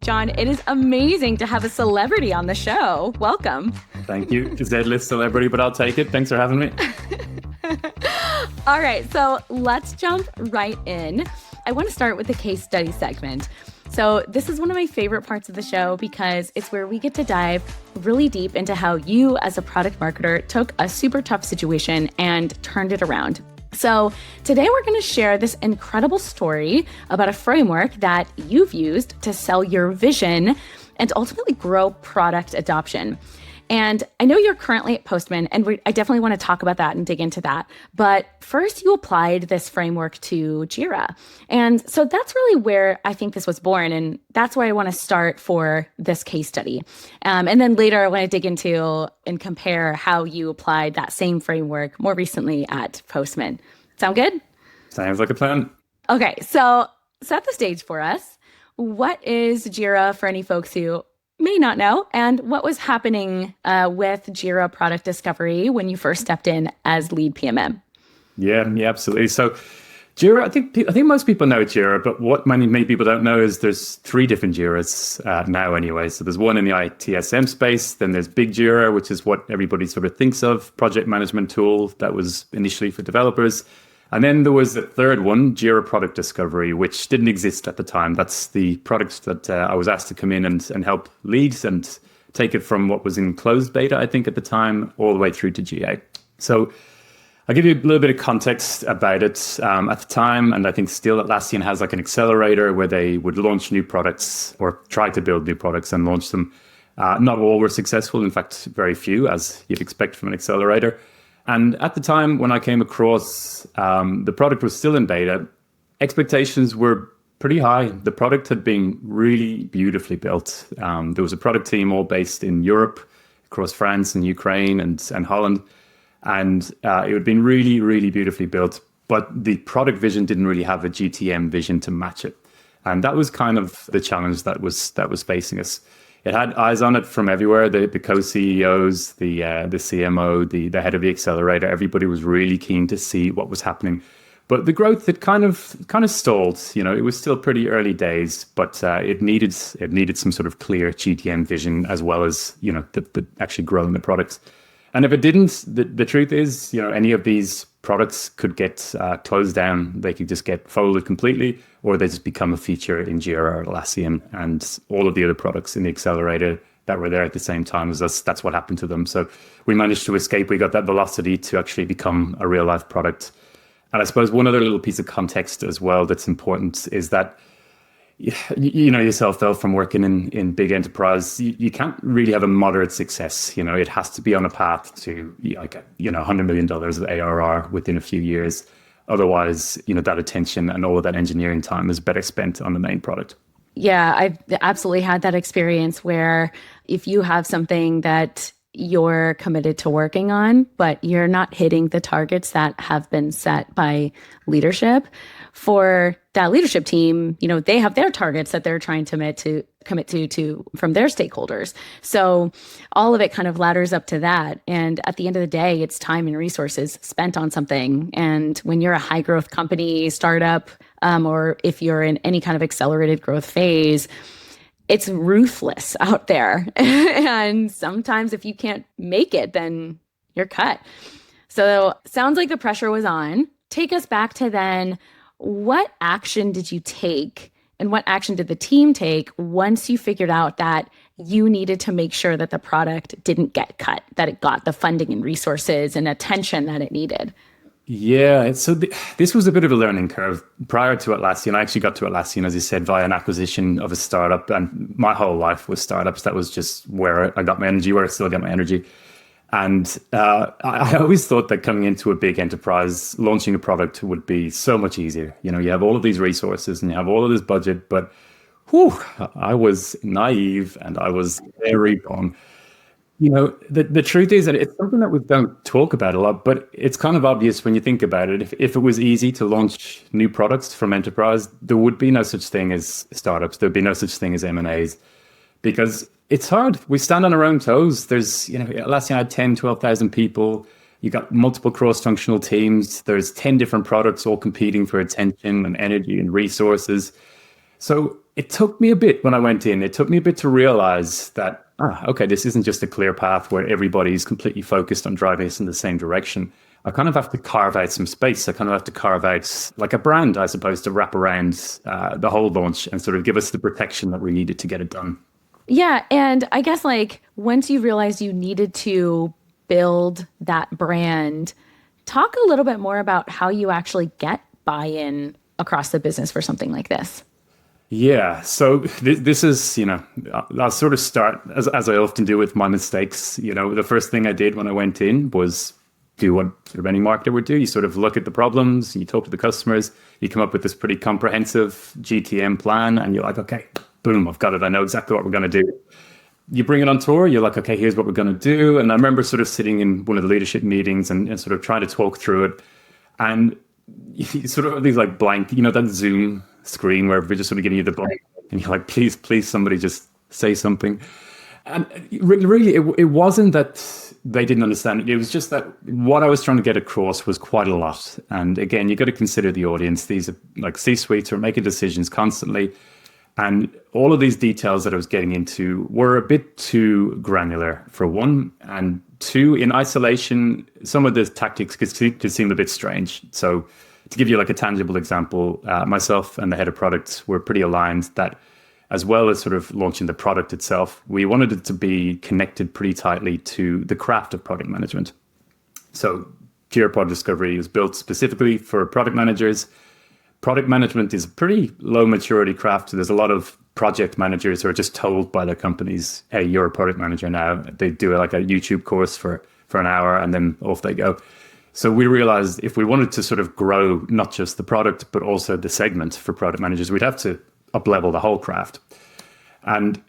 John. It is amazing to have a celebrity on the show. Welcome. Thank you. Z-list celebrity, but I'll take it. Thanks for having me. All right, so let's jump right in. I want to start with the case study segment. So this is one of my favorite parts of the show because it's where we get to dive really deep into how you as a product marketer took a super tough situation and turned it around. So today we're going to share this incredible story about a framework that you've used to sell your vision and ultimately grow product adoption. And I know you're currently at Postman, and I definitely want to talk about that and dig into that. But first, you applied this framework to Jira. And so that's really where I think this was born. And that's where I want to start for this case study. And then later, I want to dig into and compare how you applied that same framework more recently at Postman. Sound good? Sounds like a plan. Okay, so set the stage for us. What is Jira for any folks who may not know, and what was happening with Jira Product Discovery when you first stepped in as lead PMM? Yeah, absolutely. So Jira, I think most people know Jira, but what many people don't know is there's 3 different Jiras now anyway. So there's one in the ITSM space, then there's Big Jira, which is what everybody sort of thinks of, project management tool that was initially for developers. And then there was a third one, Jira Product Discovery, which didn't exist at the time. That's the product that I was asked to come in and help lead and take it from what was in closed beta, I think, at the time, all the way through to GA. So I'll give you a little bit of context about it. At the time, and I think still Atlassian has like an accelerator where they would launch new products or try to build new products and launch them. Not all were successful. In fact, very few, as you'd expect from an accelerator. And at the time when I came across, the product was still in beta. Expectations were pretty high. The product had been really beautifully built. There was a product team all based in Europe, across France and Ukraine and Holland. And it had been really, really beautifully built. But the product vision didn't really have a GTM vision to match it. And that was kind of the challenge that was facing us. It had eyes on it from everywhere, the co-CEOs, the CMO, the head of the accelerator. Everybody was really keen to see what was happening. But the growth had kind of stalled. You know, it was still pretty early days, but it needed some sort of clear GTM vision as well as, you know, the actually growing the products. And if it didn't, the truth is, you know, any of these products could get closed down. They could just get folded completely, or they just become a feature in Jira or Atlassian, and all of the other products in the accelerator that were there at the same time as us. That's what happened to them. So we managed to escape. We got that velocity to actually become a real life product. And I suppose one other little piece of context as well that's important is that, you know yourself though, from working in big enterprise, you can't really have a moderate success. You know, it has to be on a path to like, you know, $100 million of ARR within a few years. Otherwise, you know, that attention and all of that engineering time is better spent on the main product. Yeah, I've absolutely had that experience where if you have something that you're committed to working on, but you're not hitting the targets that have been set by leadership, for that leadership team, you know, they have their targets that they're trying to commit to from their stakeholders. So all of it kind of ladders up to that. And at the end of the day, it's time and resources spent on something. And when you're a high growth company, startup, or if you're in any kind of accelerated growth phase, it's ruthless out there. And sometimes if you can't make it, then you're cut. So sounds like the pressure was on. Take us back to then. What action did you take, and what action did the team take once you figured out that you needed to make sure that the product didn't get cut, that it got the funding and resources and attention that it needed? Yeah, so this was a bit of a learning curve. Prior to Atlassian, I actually got to Atlassian, as you said, via an acquisition of a startup, and my whole life was startups. That was just where I got my energy, where I still get my energy. And I always thought that coming into a big enterprise, launching a product would be so much easier. You know, you have all of these resources and you have all of this budget, but I was naive and I was very wrong. You know, the truth is that it's something that we don't talk about a lot, but it's kind of obvious when you think about it. If it was easy to launch new products from enterprise, there would be no such thing as startups. There'd be no such thing as M&As, because it's hard. We stand on our own toes. There's, you know, Atlassian had 10, 12,000 people. You got multiple cross-functional teams. There's 10 different products all competing for attention and energy and resources. So it took me a bit when I went in. It took me a bit to realize that, okay, this isn't just a clear path where everybody's completely focused on driving us in the same direction. I kind of have to carve out some space. I kind of have to carve out like a brand, I suppose, to wrap around the whole launch and sort of give us the protection that we needed to get it done. Yeah. And I guess like once you realized you needed to build that brand, talk a little bit more about how you actually get buy-in across the business for something like this. Yeah, so this is, I'll sort of start as I often do with my mistakes. The first thing I did when I went in was do what sort of any marketer would do. You sort of look at the problems, you talk to the customers, you come up with this pretty comprehensive GTM plan, and you're like, okay, boom, I've got it. I know exactly what we're going to do. You bring it on tour, you're like, okay, here's what we're going to do. And I remember sort of sitting in one of the leadership meetings and sort of trying to talk through it. And you sort of have these like blank, that Zoom screen where we're just sort of giving you the blank. And you're like, please, somebody just say something. And really, it wasn't that they didn't understand it. It was just that what I was trying to get across was quite a lot. And again, you got to consider the audience. These are like C-suites are making decisions constantly. And all of these details that I was getting into were a bit too granular, for one. And two, in isolation, some of the tactics could seem a bit strange. So to give you like a tangible example, myself and the head of products were pretty aligned that as well as sort of launching the product itself, we wanted it to be connected pretty tightly to the craft of product management. So Jira Product Discovery was built specifically for product managers. Product management is a pretty low maturity craft. So there's a lot of project managers who are just told by their companies, hey, you're a product manager now. They do like a YouTube course for an hour and then off they go. So we realized if we wanted to sort of grow not just the product, but also the segment for product managers, we'd have to up-level the whole craft. And,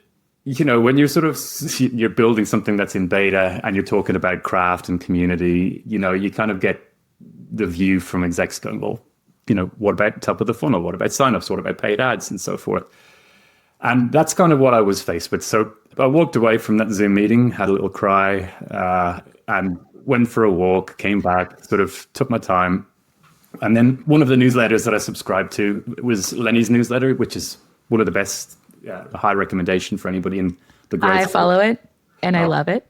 when you're building something that's in beta and you're talking about craft and community, you kind of get the view from execs going, well, what about top of the funnel? What about signups? What about paid ads and so forth? And that's kind of what I was faced with. So I walked away from that Zoom meeting, had a little cry, and went for a walk, came back, sort of took my time. And then one of the newsletters that I subscribed to was Lenny's newsletter, which is one of the best, high recommendation for anybody in the grade. I follow it and I love it.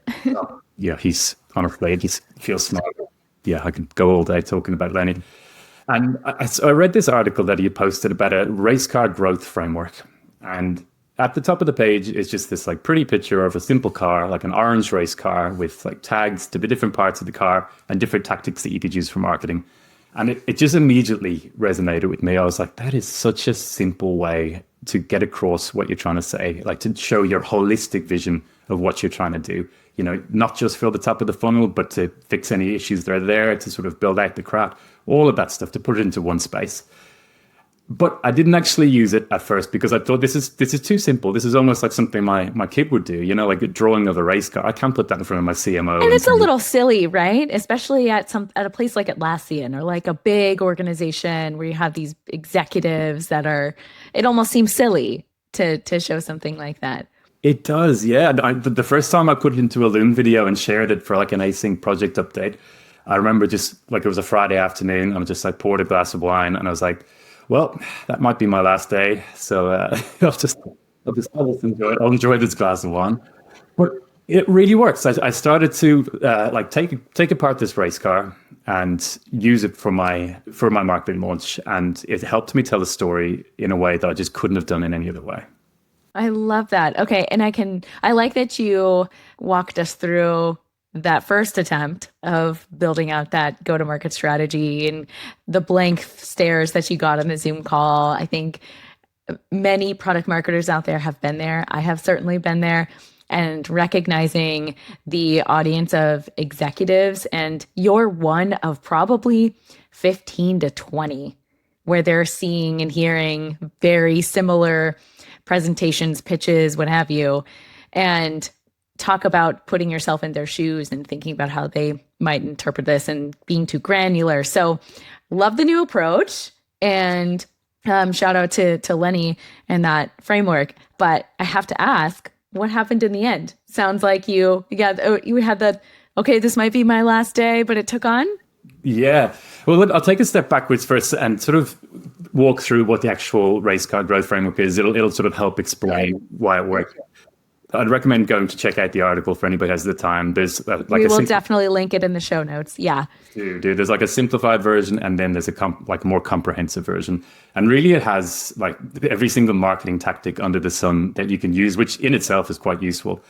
Yeah, he's unafraid. He feels smart. Yeah, I could go all day talking about Lenny. And I read this article that he had posted about a race car growth framework. And at the top of the page is just this like pretty picture of a simple car, like an orange race car with like tags to the different parts of the car and different tactics that you could use for marketing. And it just immediately resonated with me. I was like, that is such a simple way to get across what you're trying to say, like to show your holistic vision of what you're trying to do. Not just fill the top of the funnel, but to fix any issues that are there, to sort of build out the craft, all of that stuff, to put it into one space. But I didn't actually use it at first because I thought this is too simple. This is almost like something my kid would do, like a drawing of a race car. I can't put that in front of my CMO. And it's a little silly, right? Especially at a place like Atlassian or like a big organization where you have these executives it almost seems silly to show something like that. It does, yeah. The first time I put it into a Loom video and shared it for like an async project update, I remember just like it was a Friday afternoon and I just like poured a glass of wine and I was like, well, that might be my last day. So I'll just enjoy it. I'll enjoy this glass of wine. But it really works. I started to take apart this race car and use it for my marketing launch. And it helped me tell a story in a way that I just couldn't have done in any other way. I love that. Okay. And I like that you walked us through that first attempt of building out that go-to-market strategy and the blank stares that you got on the Zoom call. I think many product marketers out there have been there. I have certainly been there, and recognizing the audience of executives, and you're one of probably 15 to 20 where they're seeing and hearing very similar presentations, pitches, what have you, and talk about putting yourself in their shoes and thinking about how they might interpret this and being too granular. So love the new approach, and shout out to Lenny and that framework. But I have to ask, what happened in the end? Sounds like you had that, okay, this might be my last day, but it took on? Yeah. Well, look, I'll take a step backwards first and sort of walk through what the actual race car growth framework is. It'll sort of help explain why it works. I'd recommend going to check out the article for anybody who has the time. There's we will definitely link it in the show notes. Yeah. Dude, there's like a simplified version, and then there's a like a more comprehensive version. And really it has like every single marketing tactic under the sun that you can use, which in itself is quite useful.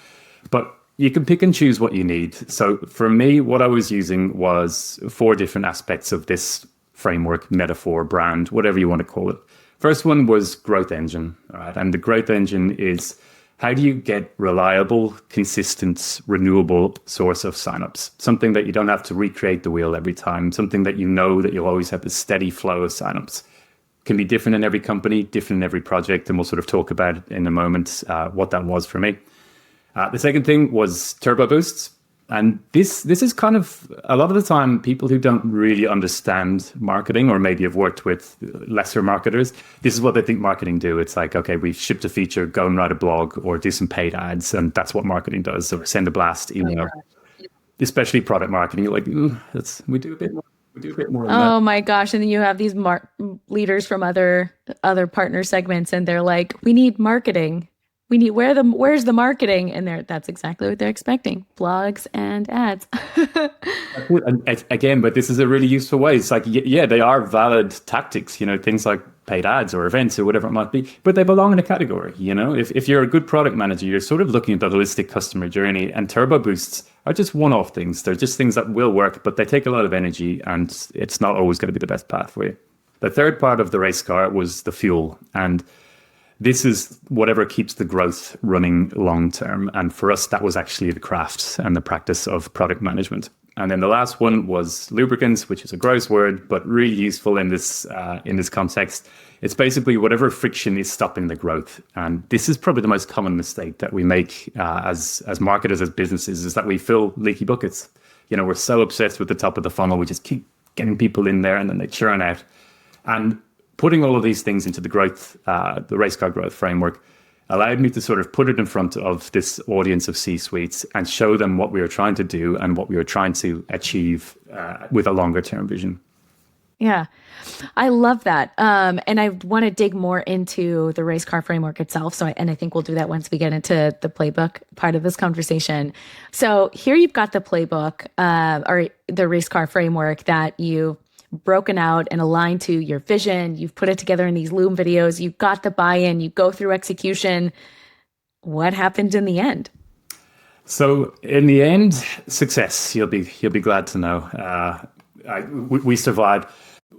But you can pick and choose what you need. So for me, what I was using was 4 different aspects of this framework, metaphor, brand, whatever you want to call it. First one was growth engine. All right. And the growth engine is, how do you get reliable, consistent, renewable source of signups? Something that you don't have to recreate the wheel every time, something that you know that you'll always have a steady flow of signups. Can be different in every company, different in every project, and we'll sort of talk about in a moment what that was for me. The second thing was turbo boosts. And this is kind of, a lot of the time, people who don't really understand marketing or maybe have worked with lesser marketers, this is what they think marketing do. It's like, okay, we've shipped a feature, go and write a blog or do some paid ads. And that's what marketing does. So send a blast email, especially product marketing. You're like, we do a bit more. We do a bit more than that. Oh my gosh. And then you have these leaders from other partner segments, and they're like, we need marketing. We need, where's the marketing? And that's exactly what they're expecting. Blogs and ads. And again, but this is a really useful way. It's like, yeah, they are valid tactics, things like paid ads or events or whatever it might be, but they belong in a category. If you're a good product manager, you're sort of looking at the holistic customer journey, and turbo boosts are just one-off things. They're just things that will work, but they take a lot of energy, and it's not always going to be the best path for you. The third part of the race car was the fuel. And this is whatever keeps the growth running long term. And for us, that was actually the craft and the practice of product management. And then the last one was lubricants, which is a gross word, but really useful in this context. It's basically whatever friction is stopping the growth. And this is probably the most common mistake that we make as marketers, as businesses, is that we fill leaky buckets. We're so obsessed with the top of the funnel. We just keep getting people in there and then they churn out. And putting all of these things into the race car growth framework allowed me to sort of put it in front of this audience of C-suites and show them what we were trying to do and what we were trying to achieve with a longer term vision. Yeah, I love that. And I want to dig more into the race car framework itself. And I think we'll do that once we get into the playbook part of this conversation. So here you've got the playbook or the race car framework that you broken out and aligned to your vision. You've put it together in these Loom videos. You've got the buy-in. You go through execution. What happened in the end? So in the end, success. You'll be glad to know. We survived.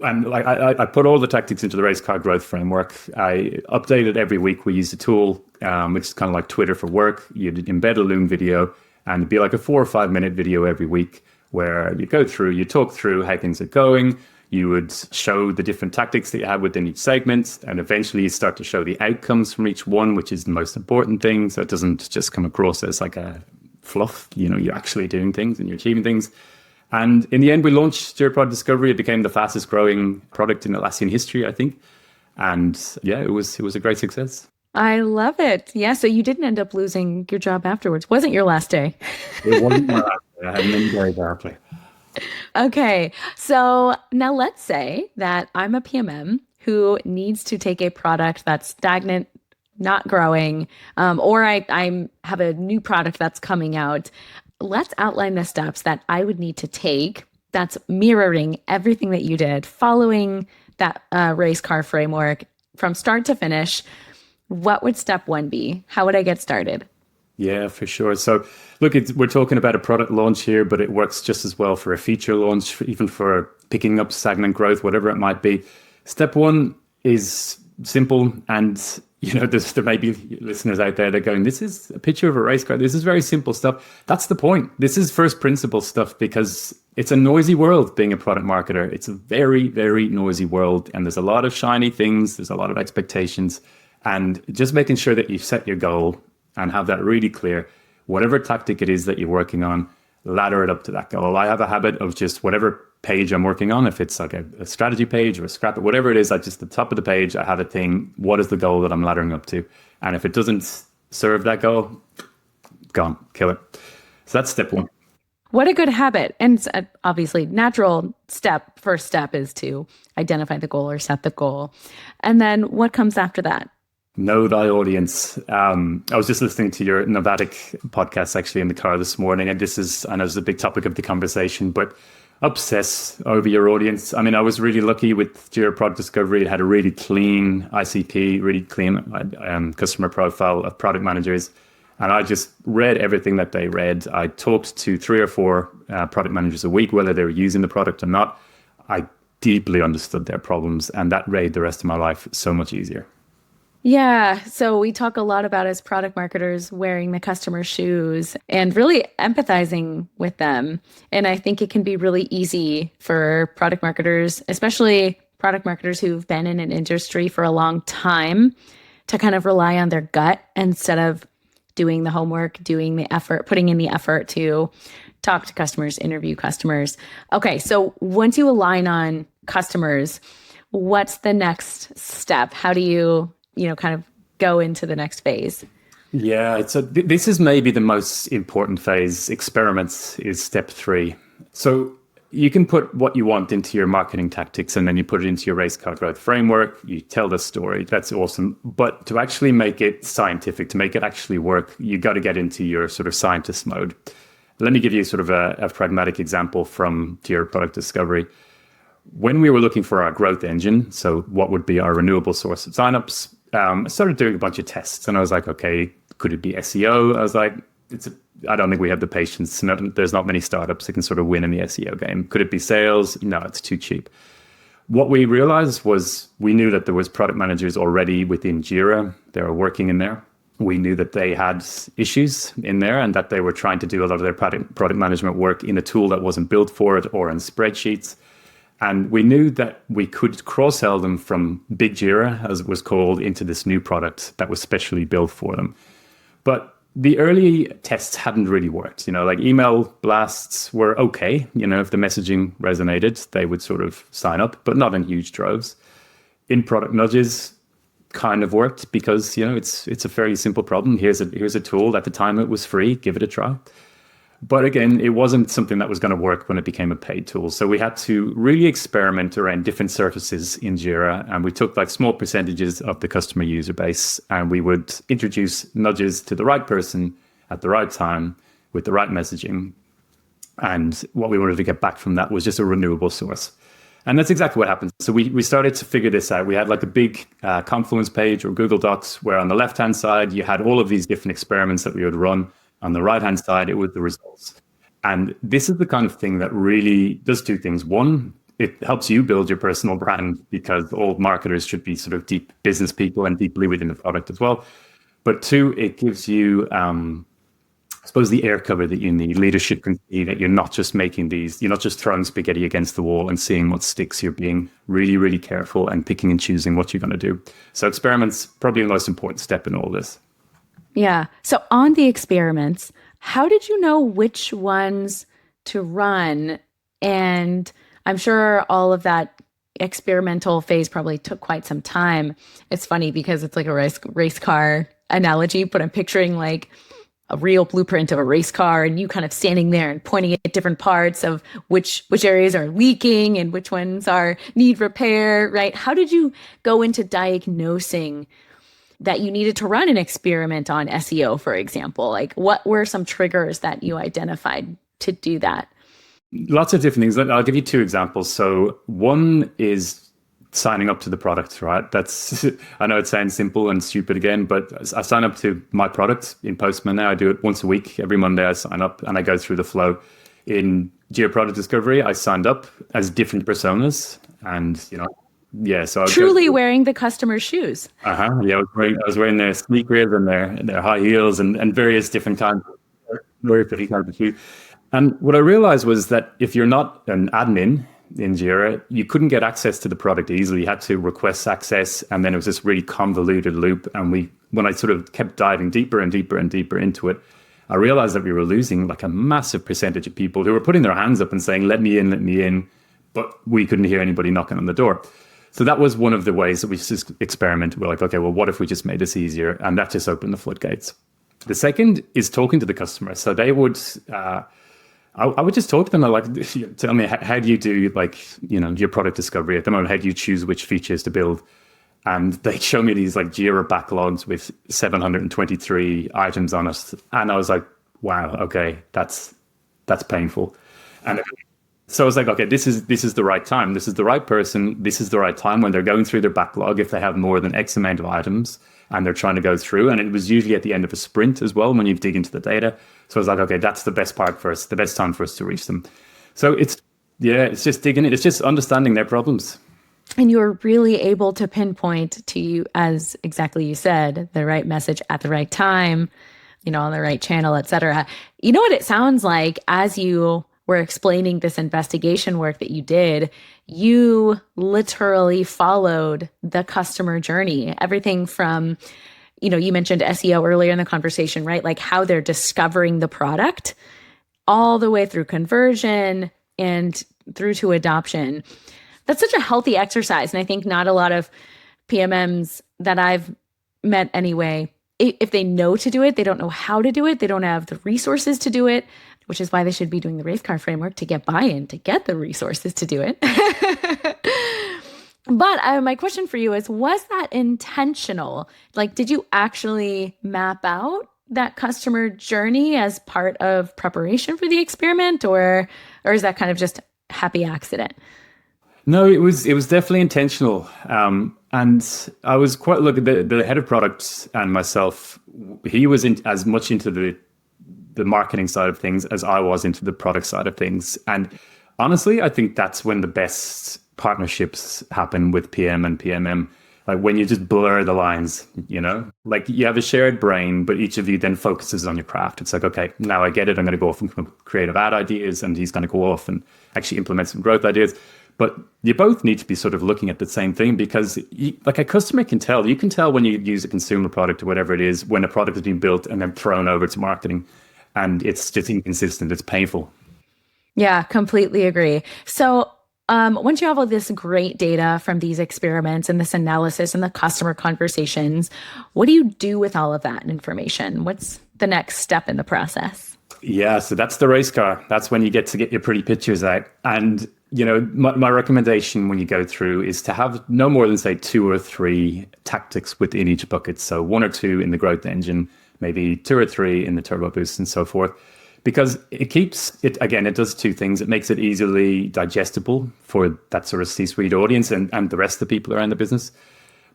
And I put all the tactics into the race car growth framework. I update it every week. We use a tool, which is kind of like Twitter for work. You'd embed a Loom video, and it'd be like a 4 or 5 minute video every week, where you go through, you talk through how things are going, you would show the different tactics that you have within each segment, and eventually you start to show the outcomes from each one, which is the most important thing. So it doesn't just come across as like a fluff, you're actually doing things and you're achieving things. And in the end, we launched Jira Product Discovery. It became the fastest growing product in Atlassian history, I think. And yeah, it was a great success. I love it. Yeah, so you didn't end up losing your job afterwards. Wasn't your last day? It wasn't my last day. I had many days after. Okay, so now let's say that I'm a PMM who needs to take a product that's stagnant, not growing, or I have a new product that's coming out. Let's outline the steps that I would need to take that's mirroring everything that you did, following that race car framework from start to finish. What would step 1 be? How would I get started? Yeah, for sure. So look, we're talking about a product launch here, but it works just as well for a feature launch, even for picking up stagnant growth, whatever it might be. Step 1 is simple. And, there may be listeners out there that are going, this is a picture of a race car. This is very simple stuff. That's the point. This is first principle stuff, because it's a noisy world being a product marketer. It's a very, very noisy world. And there's a lot of shiny things. There's a lot of expectations. And just making sure that you set your goal and have that really clear. Whatever tactic it is that you're working on, ladder it up to that goal. I have a habit of just whatever page I'm working on, if it's like a strategy page or a scrap, whatever it is, at just the top of the page, I have a thing. What is the goal that I'm laddering up to? And if it doesn't serve that goal, gone, kill it. So that's step 1. What a good habit. And obviously, first step is to identify the goal or set the goal. And then what comes after that? Know thy audience. I was just listening to your Novatic podcast actually in the car this morning, and I know it's a big topic of the conversation, but obsess over your audience. I mean, I was really lucky with Jira Product Discovery. It had a really clean ICP, really clean customer profile of product managers. And I just read everything that they read. I talked to 3 or 4 product managers a week, whether they were using the product or not. I deeply understood their problems, and that made the rest of my life so much easier. Yeah. So we talk a lot about as product marketers wearing the customer's shoes and really empathizing with them. And I think it can be really easy for product marketers, especially product marketers who've been in an industry for a long time, to kind of rely on their gut instead of doing the homework, doing the effort, putting in the effort to talk to customers, interview customers. Okay. So once you align on customers, what's the next step? How do you kind of go into the next phase? Yeah, this is maybe the most important phase. Experiments is step 3. So you can put what you want into your marketing tactics, and then you put it into your race car growth framework. You tell the story. That's awesome. But to actually make it scientific, to make it actually work, you got to get into your sort of scientist mode. Let me give you sort of a pragmatic example from Jira Product Discovery. When we were looking for our growth engine, so what would be our renewable source of signups, I started doing a bunch of tests, and I was like, okay, could it be SEO? I was like, I don't think we have the patience. There's not many startups that can sort of win in the SEO game. Could it be sales? No, it's too cheap. What we realized was we knew that there was product managers already within Jira. They were working in there. We knew that they had issues in there and that they were trying to do a lot of their product management work in a tool that wasn't built for it or in spreadsheets. And we knew that we could cross-sell them from Big Jira, as it was called, into this new product that was specially built for them. But the early tests hadn't really worked. Like email blasts were okay. If the messaging resonated, they would sort of sign up, but not in huge droves. In-product nudges kind of worked because, it's a fairly simple problem. Here's a tool. At the time, it was free. Give it a try. But again, it wasn't something that was going to work when it became a paid tool. So we had to really experiment around different surfaces in Jira. And we took like small percentages of the customer user base, and we would introduce nudges to the right person at the right time with the right messaging. And what we wanted to get back from that was just a renewable source. And that's exactly what happened. So we started to figure this out. We had like a big Confluence page or Google Docs where on the left-hand side, you had all of these different experiments that we would run. On the right-hand side, it was the results. And this is the kind of thing that really does 2 things. One, it helps you build your personal brand because all marketers should be sort of deep business people and deeply within the product as well. But 2, it gives you, I suppose, the air cover that you need. Leadership can see that you're not just you're not just throwing spaghetti against the wall and seeing what sticks. You're being really, really careful and picking and choosing what you're going to do. So experiments, probably the most important step in all this. Yeah. So on the experiments, how did you know which ones to run? And I'm sure all of that experimental phase probably took quite some time. It's funny because it's like a race car analogy, but I'm picturing like a real blueprint of a race car and you kind of standing there and pointing at different parts of which areas are leaking and which ones need repair, right? How did you go into diagnosing that you needed to run an experiment on SEO, for example? Like, what were some triggers that you identified to do that? Lots of different things. I'll give you 2 examples. So one is signing up to the product, right? I know it sounds simple and stupid again, but I sign up to my product in Postman now. I do it once a week. Every Monday I sign up and I go through the flow. In Jira Product Discovery, I signed up as different personas and, yeah, so truly wearing the customer's shoes. Yeah, I was wearing their sneakers and their high heels and various different kinds of shoes. And what I realized was that if you're not an admin in Jira, you couldn't get access to the product easily. You had to request access, and then it was this really convoluted loop. And when I sort of kept diving deeper and deeper and deeper into it, I realized that we were losing like a massive percentage of people who were putting their hands up and saying, let me in, but we couldn't hear anybody knocking on the door. So that was one of the ways that we just experimented. We're like, okay, well, what if we just made this easier? And that just opened the floodgates. The second is talking to the customer. So they would I would just talk to them like, tell me, how do you do like, your product discovery at the moment? How do you choose which features to build? And they show me these like Jira backlogs with 723 items on it. And I was like, wow, okay, that's painful. And so I was like, okay, this is the right time. This is the right person. This is the right time when they're going through their backlog. If they have more than X amount of items and they're trying to go through, and it was usually at the end of a sprint as well when you dig into the data. So I was like, okay, that's the best part for us, the best time for us to reach them. So it's just digging it. It's just understanding their problems. And you're really able to pinpoint to you, as exactly you said, the right message at the right time, on the right channel, et cetera. You know what it sounds like as you were explaining this investigation work that you did, you literally followed the customer journey, everything from, you mentioned SEO earlier in the conversation, right? Like how they're discovering the product all the way through conversion and through to adoption. That's such a healthy exercise. And I think not a lot of PMMs that I've met anyway, if they know to do it, they don't know how to do it. They don't have the resources to do it, which is why they should be doing the race car framework to get buy-in, to get the resources to do it. But my question for you is, was that intentional? Like, did you actually map out that customer journey as part of preparation for the experiment, or is that kind of just happy accident? No, it was definitely intentional. And I was quite, look, the head of product and myself, he was as much into the marketing side of things as I was into the product side of things. And honestly, I think that's when the best partnerships happen with PM and PMM. Like when you just blur the lines, like you have a shared brain, but each of you then focuses on your craft. It's like, okay, now I get it. I'm going to go off and come up with creative ad ideas, and he's going to go off and actually implement some growth ideas. But you both need to be sort of looking at the same thing, because like a customer can tell. You can tell when you use a consumer product or whatever it is, when a product has been built and then thrown over to marketing, and it's just inconsistent. It's painful. Yeah, completely agree. So once you have all this great data from these experiments and this analysis and the customer conversations, what do you do with all of that information? What's the next step in the process? Yeah, so that's the race car. That's when you get to get your pretty pictures out. And, my recommendation when you go through is to have no more than, say, 2 or 3 tactics within each bucket. So 1 or 2 in the growth engine, maybe 2 or 3 in the turbo boost, and so forth. Because it keeps it, again, it does 2 things. It makes it easily digestible for that sort of C-suite audience and the rest of the people around the business.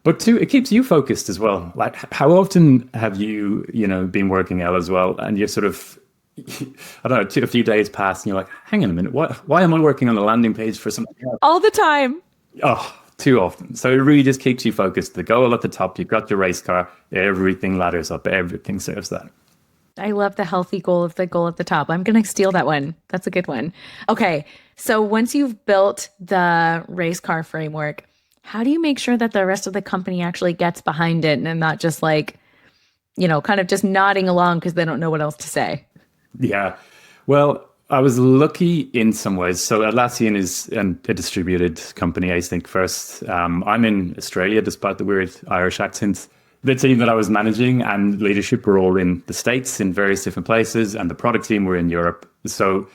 But 2, it keeps you focused as well. Like, how often have you, been working out as well, and you're sort of, I don't know, a few days pass and you're like, hang on a minute, why am I working on a landing page for something else? All the time. Oh, too often. So it really just keeps you focused. The goal at the top, you've got your race car, everything ladders up, everything serves that. I love the healthy goal of the goal at the top. I'm going to steal that one. That's a good one. Okay. So once you've built the race car framework, how do you make sure that the rest of the company actually gets behind it and not just like, kind of just nodding along because they don't know what else to say? Yeah. Well, I was lucky in some ways. So Atlassian is a distributed company, I think, first. I'm in Australia, despite the weird Irish accent. The team that I was managing and leadership were all in the States in various different places, and the product team were in Europe. So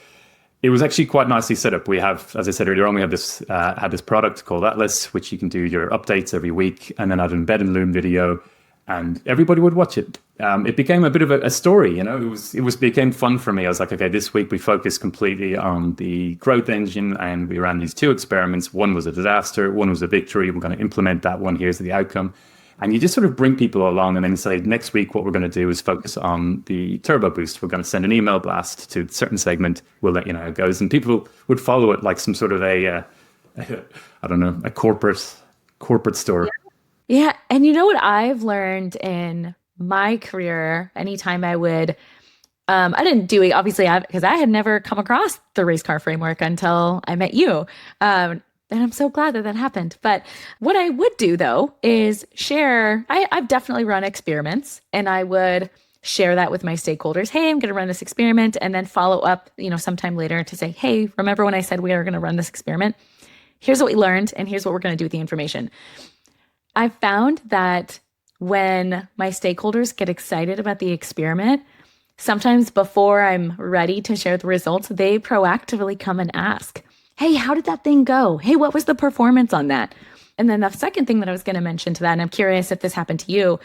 it was actually quite nicely set up. We have, as I said earlier on, we have this had this product called Atlas, which you can do your updates every week, and then I'd embed in Loom video, and everybody would watch it. It became a bit of a story, It became fun for me. I was like, okay, this week we focused completely on the growth engine, and we ran these 2 experiments. One was a disaster, one was a victory. We're going to implement that one. Here's the outcome. And you just sort of bring people along and then say, next week, what we're going to do is focus on the turbo boost. We're going to send an email blast to a certain segment. We'll let you know how it goes. And people would follow it like some sort of I don't know, a corporate store. Yeah. And you know what I've learned in my career, anytime I would, I didn't do it, obviously, because I had never come across the race car framework until I met you. And I'm so glad that happened. But what I would do, though, is share. I've definitely run experiments, and I would share that with my stakeholders. Hey, I'm going to run this experiment, and then follow up, sometime later to say, hey, remember when I said we are going to run this experiment? Here's what we learned, and here's what we're going to do with the information. I found that when my stakeholders get excited about the experiment, sometimes before I'm ready to share the results, they proactively come and ask, hey, how did that thing go? Hey, what was the performance on that? And then the second thing that I was going to mention to that, and I'm curious if this happened to you,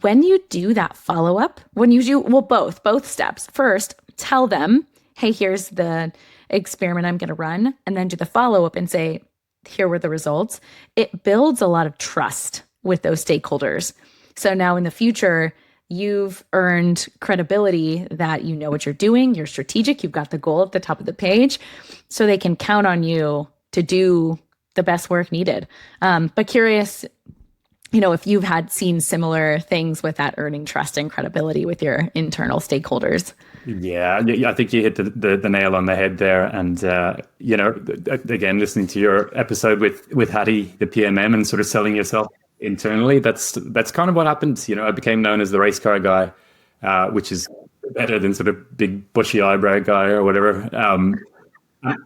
when you do that follow-up, when you do, well, both steps. First, tell them, hey, here's the experiment I'm going to run, and then do the follow-up and say, here were the results. It builds a lot of trust with those stakeholders. So now in the future, you've earned credibility that you know what you're doing, you're strategic, you've got the goal at the top of the page, so they can count on you to do the best work needed. But curious, if you've seen similar things with that earning trust and credibility with your internal stakeholders. Yeah, I think you hit the nail on the head there. And, again, listening to your episode with Hattie, the PMM, and sort of selling yourself internally, that's kind of what happened. I became known as the race car guy, which is better than sort of big bushy eyebrow guy or whatever.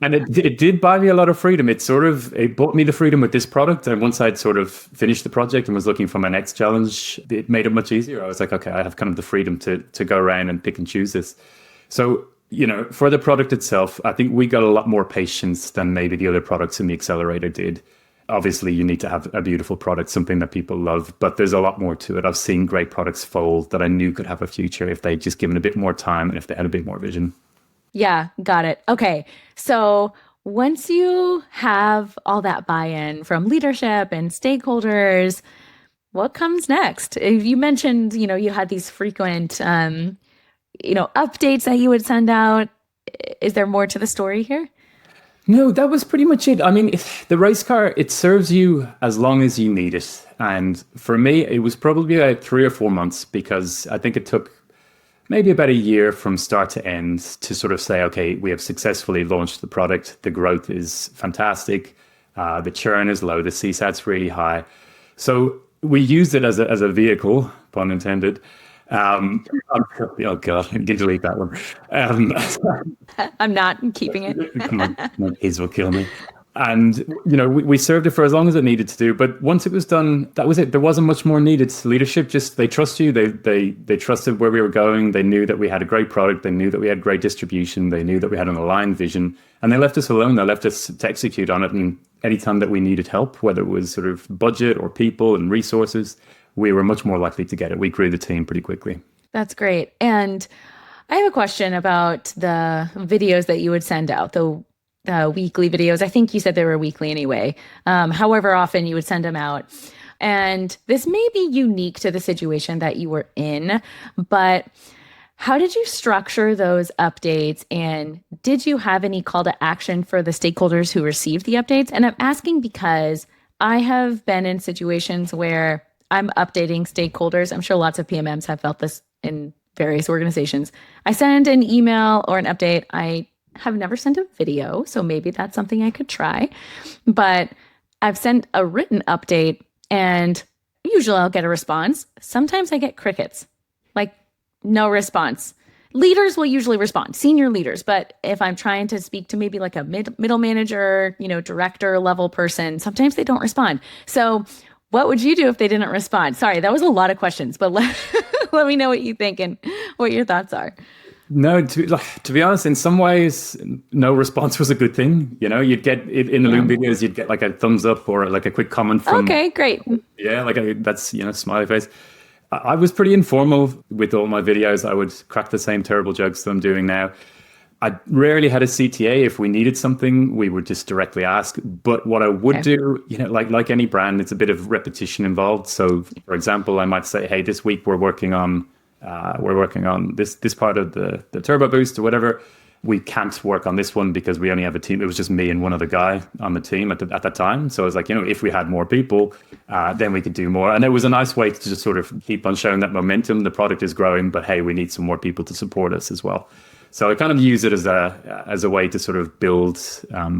And it did buy me a lot of freedom. It bought me the freedom with this product. And once I'd sort of finished the project and was looking for my next challenge, it made it much easier. I was like, okay, I have kind of the freedom to go around and pick and choose this. So, for the product itself, I think we got a lot more patience than maybe the other products in the accelerator did. Obviously, you need to have a beautiful product, something that people love, but there's a lot more to it. I've seen great products fold that I knew could have a future if they'd just given a bit more time and if they had a bit more vision. Yeah, got it. Okay. So once you have all that buy-in from leadership and stakeholders, what comes next? You mentioned, you had these frequent, updates that you would send out. Is there more to the story here? No, that was pretty much it. I mean, the race car, it serves you as long as you need it. And for me, it was probably about 3 or 4 months, because I think it took maybe about a year from start to end to sort of say, okay, we have successfully launched the product. The growth is fantastic. The churn is low. The CSAT's really high. So we used it as a vehicle, pun intended. Oh God, I did delete that one. I'm not keeping it. Come on, my kids will kill me. And, we served it for as long as it needed to do. But once it was done, that was it. There wasn't much more needed. Leadership, they trust you. They trusted where we were going. They knew that we had a great product. They knew that we had great distribution. They knew that we had an aligned vision. And they left us alone. They left us to execute on it. And anytime that we needed help, whether it was sort of budget or people and resources, we were much more likely to get it. We grew the team pretty quickly. That's great. And I have a question about the videos that you would send out, the weekly videos. I think you said they were weekly anyway. However often you would send them out. And this may be unique to the situation that you were in, but how did you structure those updates? And did you have any call to action for the stakeholders who received the updates? And I'm asking because I have been in situations where I'm updating stakeholders. I'm sure lots of PMMs have felt this in various organizations. I send an email or an update. I have never sent a video, so maybe that's something I could try. But I've sent a written update, and usually I'll get a response. Sometimes I get crickets, like no response. Leaders will usually respond, senior leaders. But if I'm trying to speak to maybe like a middle manager, director level person, sometimes they don't respond. So what would you do if they didn't respond? Sorry, that was a lot of questions, but let me know what you think and what your thoughts are. No, to be honest, in some ways, no response was a good thing. You'd get in the Loom videos, you'd get like a thumbs up or like a quick comment from. Okay, great. Yeah, that's smiley face. I was pretty informal with all my videos. I would crack the same terrible jokes that I'm doing now. I rarely had a CTA. If we needed something, we would just directly ask. But what I would do, like any brand, it's a bit of repetition involved. So, for example, I might say, "Hey, this week we're working on this part of the turbo boost or whatever. We can't work on this one because we only have a team." It was just me and one other guy on the team at that time. So I was like, if we had more people, then we could do more. And it was a nice way to just sort of keep on showing that momentum. The product is growing, but hey, we need some more people to support us as well. So I kind of use it as a way to sort of build, a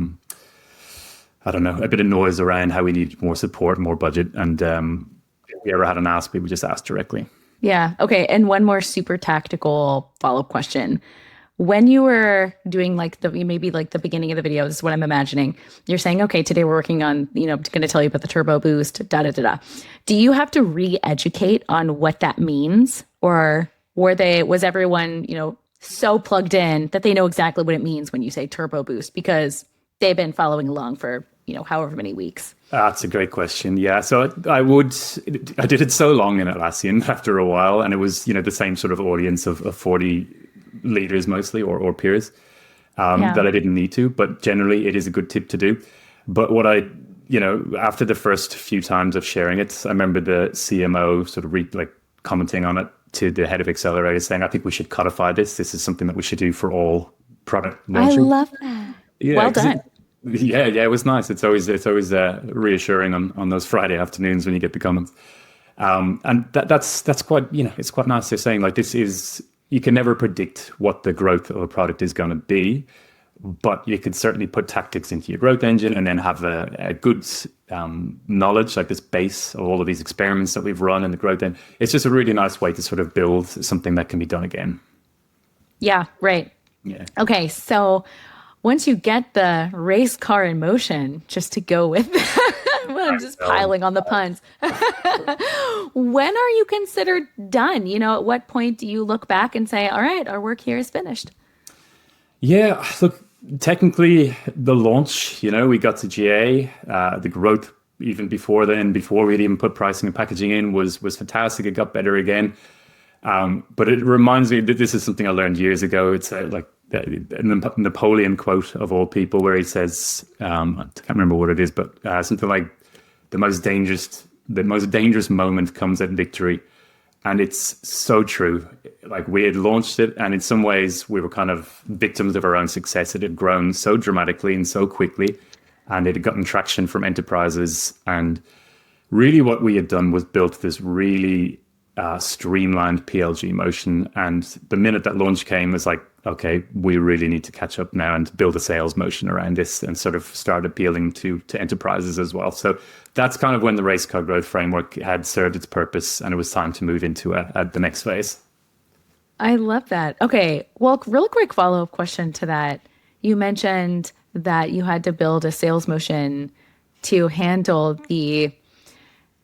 bit of noise around how we need more support, more budget. And if we ever had an ask, we would just ask directly. Yeah. Okay. And one more super tactical follow-up question. When you were doing maybe the beginning of the video, this is what I'm imagining. You're saying, okay, today we're working on, going to tell you about the turbo boost, da, da, da, da. Do you have to re-educate on what that means? Or Was everyone, so plugged in that they know exactly what it means when you say turbo boost because they've been following along for, however many weeks? That's a great question. Yeah. So I did it so long in Atlassian after a while, and it was, the same sort of audience of 40 leaders mostly or peers that I didn't need to. But generally, it is a good tip to do. But what after the first few times of sharing it, I remember the CMO sort of commenting on it to the head of Accelerator saying, I think we should codify this. This is something that we should do for all product launching. I love that. Yeah, well done. Yeah, it was nice. It's always reassuring on those Friday afternoons when you get the comments. And that's quite, it's quite nice. They're saying you can never predict what the growth of a product is going to be, but you can certainly put tactics into your growth engine and then have a good knowledge, like this base of all of these experiments that we've run in the growth engine. It's just a really nice way to sort of build something that can be done again. Yeah, right. Yeah. Okay, so once you get the race car in motion, just to go with I'm just piling on the puns. When are you considered done? At what point do you look back and say, all right, our work here is finished? Yeah, look, technically the launch, we got to GA, the growth even before then, before we'd even put pricing and packaging in was fantastic. It got better again. But it reminds me that this is something I learned years ago. It's like a Napoleon quote of all people where he says, I can't remember what it is, but something like the most dangerous moment comes at victory. And it's so true. Like we had launched it, and in some ways we were kind of victims of our own success. It had grown so dramatically and so quickly, and it had gotten traction from enterprises. And really what we had done was built this really streamlined PLG motion. And the minute that launch came, it was like, okay, we really need to catch up now and build a sales motion around this and sort of start appealing to enterprises as well. So that's kind of when the race car growth framework had served its purpose, and it was time to move into the next phase. I love that. Okay, well, real quick follow-up question to that. You mentioned that you had to build a sales motion to handle the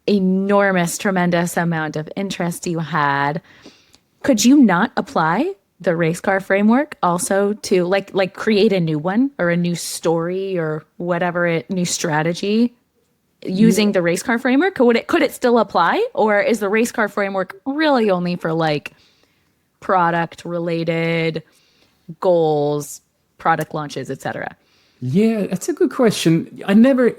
enormous, tremendous amount of interest you had. Could you not apply the race car framework also to like create a new one or a new story or whatever new strategy using the race car framework? Could it still apply, or is the race car framework really only for like product related goals, product launches, etc.? Yeah, that's a good question. I never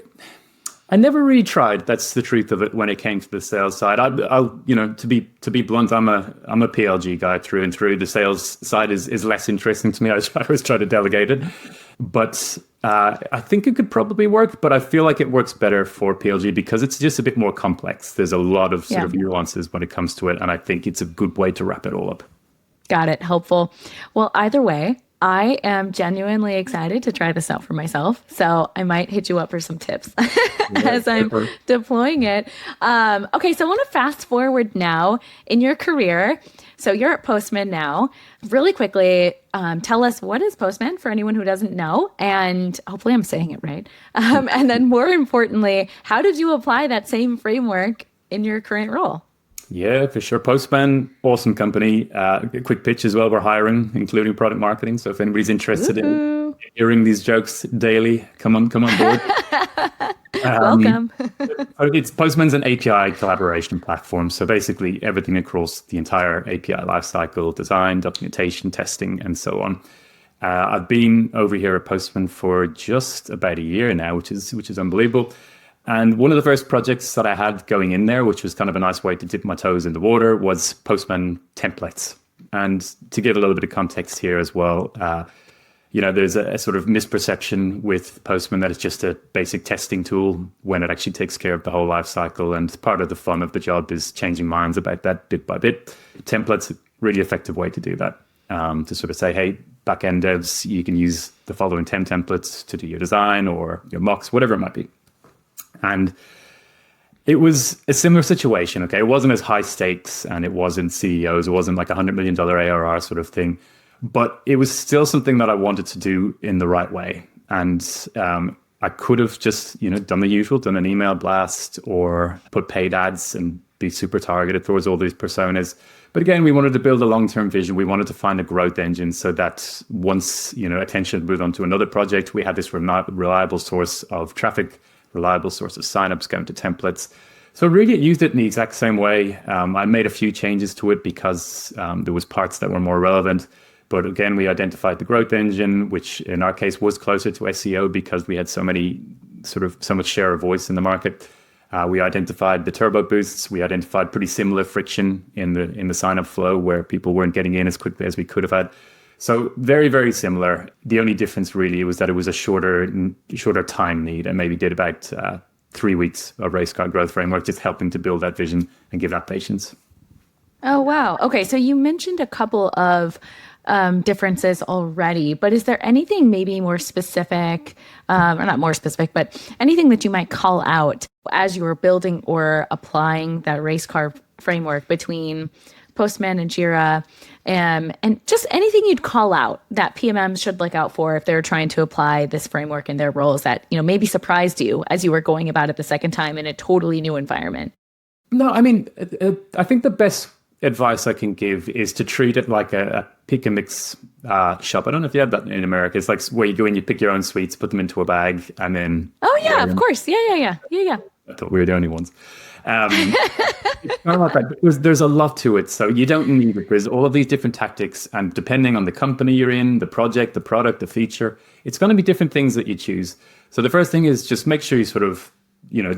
really tried. That's the truth of it when it came to the sales side. I'll to be blunt, I'm a PLG guy through and through. The sales side is less interesting to me. I always try to delegate it, but I think it could probably work. But I feel like it works better for PLG because it's just a bit more complex. There's a lot of sort of nuances when it comes to it, and I think it's a good way to wrap it all up. Got it. Helpful. Well, either way, I am genuinely excited to try this out for myself. So I might hit you up for some tips as I'm deploying it. Okay, so I want to fast forward now in your career. So you're at Postman now. Really quickly, tell us, what is Postman for anyone who doesn't know? And hopefully I'm saying it right. And then more importantly, how did you apply that same framework in your current role? Yeah, for sure. Postman, awesome company. A quick pitch as well. We're hiring, including product marketing. So if anybody's interested in hearing these jokes daily, come on board. Welcome. Postman's an API collaboration platform. So basically everything across the entire API lifecycle, design, documentation, testing, and so on. I've been over here at Postman for just about a year now, which is unbelievable. And one of the first projects that I had going in there, which was kind of a nice way to dip my toes in the water, was Postman templates. And to give a little bit of context here as well, there's a sort of misperception with Postman that it's just a basic testing tool when it actually takes care of the whole life cycle. And part of the fun of the job is changing minds about that bit by bit. Templates, a really effective way to do that, to sort of say, hey, back-end devs, you can use the following 10 templates to do your design or your mocks, whatever it might be. And it was a similar situation, okay? It wasn't as high stakes, and it wasn't CEOs. It wasn't like $100 million ARR sort of thing. But it was still something that I wanted to do in the right way. And I could have just, done the usual, done an email blast or put paid ads and be super targeted towards all these personas. But again, we wanted to build a long-term vision. We wanted to find a growth engine so that once, attention moved on to another project, we had this reliable source of traffic, reliable source of signups going to templates. So really, it used it in the exact same way. I made a few changes to it because there was parts that were more relevant. But again, we identified the growth engine, which in our case was closer to SEO because we had so much share of voice in the market. We identified the turbo boosts. We identified pretty similar friction in the sign-up flow where people weren't getting in as quickly as we could have had. So very, very similar. The only difference really was that it was a shorter time need and maybe did about 3 weeks of race car growth framework, just helping to build that vision and give that patience. Oh, wow. Okay. So you mentioned a couple of differences already, but is there anything maybe more specific, or not more specific, but anything that you might call out as you were building or applying that race car framework between Postman and Jira, and just anything you'd call out that PMMs should look out for if they're trying to apply this framework in their roles that, maybe surprised you as you were going about it the second time in a totally new environment? No, I mean, I think the best advice I can give is to treat it like a pick and mix shop. I don't know if you have that in America. It's like where you go in, you pick your own sweets, put them into a bag, and then... Oh, yeah, of course. Yeah. I thought we were the only ones. It's kind of like that. There's a lot to it, so you don't need it. There's all of these different tactics, and depending on the company you're in, the project, the product, the feature, it's going to be different things that you choose. So the first thing is just make sure you sort of,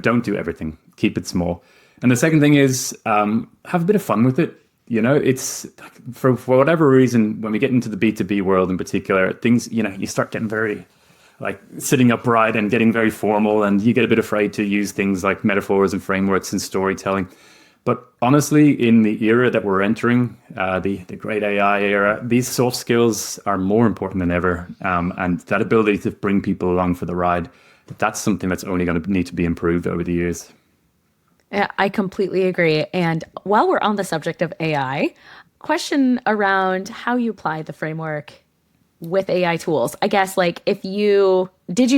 don't do everything. Keep it small. And the second thing is have a bit of fun with it. It's for whatever reason, when we get into the B2B world in particular, things, you start getting very like sitting upright and getting very formal, and you get a bit afraid to use things like metaphors and frameworks and storytelling. But honestly, in the era that we're entering, the great AI era, these soft skills are more important than ever. And that ability to bring people along for the ride, that's something that's only going to need to be improved over the years. Yeah, I completely agree. And while we're on the subject of AI, question around how you apply the framework with AI tools. I guess did you